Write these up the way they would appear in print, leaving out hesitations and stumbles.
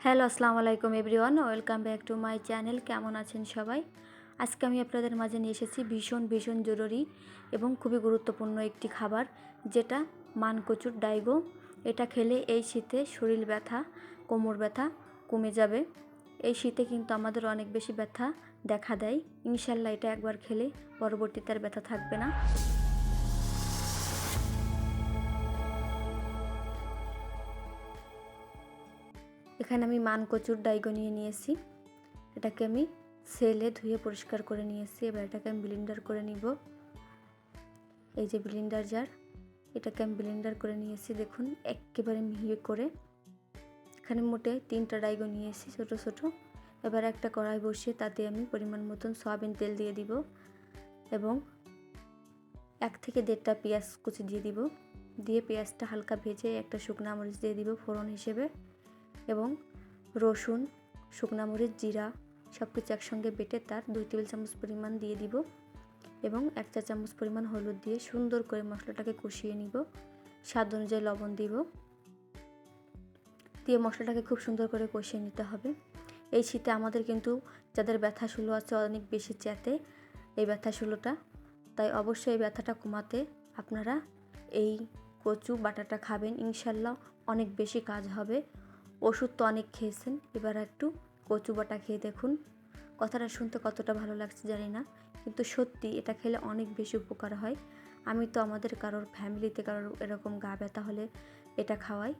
Hello, আসসালামু আলাইকুম everyone, welcome back to my channel. কেমন আছেন সবাই? আজকে আমি আপনাদের মাঝে নিয়ে এসেছি ভীষণ জরুরি এবং খুবই গুরুত্বপূর্ণ একটি খাবার, যেটা মানকচুর ডাইগো। এটা খেলে এই শীতে শরীর ব্যথা, কোমর ব্যথা কমে যাবে। এই শীতে কিন্তু আমাদের অনেক বেশি ব্যথা দেখা দেয়। ইনশাল্লাহ এটা একবার খেলে পরবর্তীতে আর ব্যথা থাকবে না। এখানে আমি মানকচুর ডাইগো নিয়েছি। এটাকে আমি সেলে ধুয়ে পরিষ্কার করে নিয়েছি। এবার এটাকে আমি ব্লেন্ডার করে নিব। এই যে ব্লেন্ডার জার, এটাকে আমি ব্লেন্ডার করে নিয়েছি। দেখুন একেবারে মিহি করে। এখানে মোটে 3টা ডাইগো নিয়েছি ছোট ছোট। এবার একটা কড়াই বসিয়ে তাতে আমি পরিমাণ মতন সয়াবিন তেল দিয়ে দিব এবং 1 থেকে 1.5টা পেঁয়াজ কুচি দিয়ে দিব। দিয়ে পেঁয়াজটা হালকা ভেজে একটা শুকনা মরিচ দিয়ে দিব ফোড়ন হিসেবে, এবং রসুন, শুকনা মরিচ, জিরা সব কিছু একসঙ্গে বেটে তার 2 টেবিল চামচ পরিমাণ দিয়ে দিব এবং 1 চা চামচ পরিমাণ হলুদ দিয়ে সুন্দর করে মশলাটাকে কষিয়ে নিব। স্বাদ অনুযায়ী লবণ দিব। দিয়ে মশলাটাকে খুব সুন্দর করে কষিয়ে নিতে হবে। এই শীতে আমাদের কিন্তু যাদের ব্যথা শুলো আছে অনেক বেশি চ্যাতে এই ব্যথা শুলোটা, তাই অবশ্যই এই ব্যথাটা কমাতে আপনারা এই কচু বাটাটা খাবেন। ইনশাল্লাহ অনেক বেশি কাজ হবে। ওষুধ তো অনেক খেয়েছেন, এবার একটু কচু বাটা খেয়ে দেখুন। কথাটা শুনতে কতটা ভালো লাগছে জানি না, কিন্তু সত্যি এটা খেলে অনেক বেশি উপকার হয়। আমি তো আমাদের কারোর ফ্যামিলিতে কারোর এরকম গা ব্যথা হলে এটা খাওয়াই।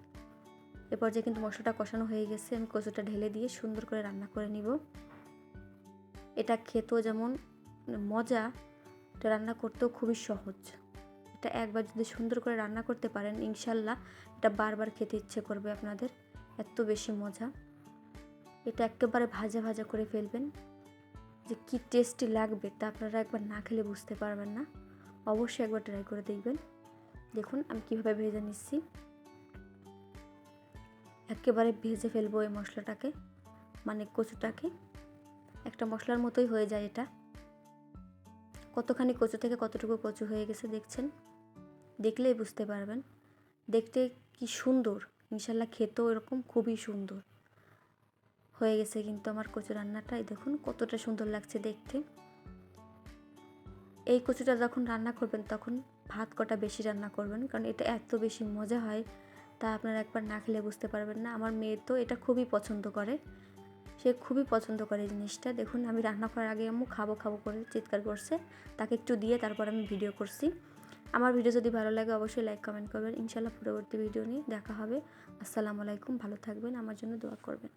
এরপর যে কিন্তু মশলাটা কষানো হয়ে গেছে, আমি কচুটা ঢেলে দিয়ে সুন্দর করে রান্না করে নিব। এটা খেতেও যেমন মজা, এটা রান্না করতেও খুবই সহজ। এটা একবার যদি সুন্দর করে রান্না করতে পারেন, ইনশাল্লাহ এটা বারবার খেতে ইচ্ছে করবে আপনাদের, এত বেশি মজা। এটা একেবারে ভাজা ভাজা করে ফেলবেন, যে কি টেস্টি লাগবে তা আপনারা একবার না খেলে বুঝতে পারবেন না। অবশ্যই একবার ট্রাই করে দেখবেন। দেখুন আমি কীভাবে ভেজে নিচ্ছি। একেবারে ভেজে ফেলবো এই মশলাটাকে, মানে কচুটাকে। একটা মশলার মতোই হয়ে যায় এটা। কতখানি কচু থেকে কতটুকু কচু হয়ে গেছে দেখছেন, দেখলেই বুঝতে পারবেন। দেখতে কি সুন্দর, ইনশাল্লাহ খেতেও এরকম খুবই সুন্দর হয়ে গেছে কিন্তু আমার কচু রান্নাটাই। দেখুন কতটা সুন্দর লাগছে দেখতে। এই কচুটা যখন রান্না করবেন তখন ভাত কটা বেশি রান্না করবেন, কারণ এটা এত বেশি মজা হয় তা আপনারা একবার না খেলে বুঝতে পারবেন না। আমার মেয়ে তো এটা খুবই পছন্দ করে, সে খুবই পছন্দ করে এই জিনিসটা। দেখুন আমি রান্না করার আগে আম্মু খাবো খাবো করে চিৎকার করছে, তাকে একটু দিয়ে তারপর আমি ভিডিও করছি। আমার ভিডিও যদি ভালো লাগে অবশ্যই লাইক কমেন্ট করবেন। ইনশাল্লাহ পরবর্তী ভিডিও নিয়ে দেখা হবে। আসসালামু আলাইকুম, ভালো থাকবেন, আমার জন্য দোয়া করবেন।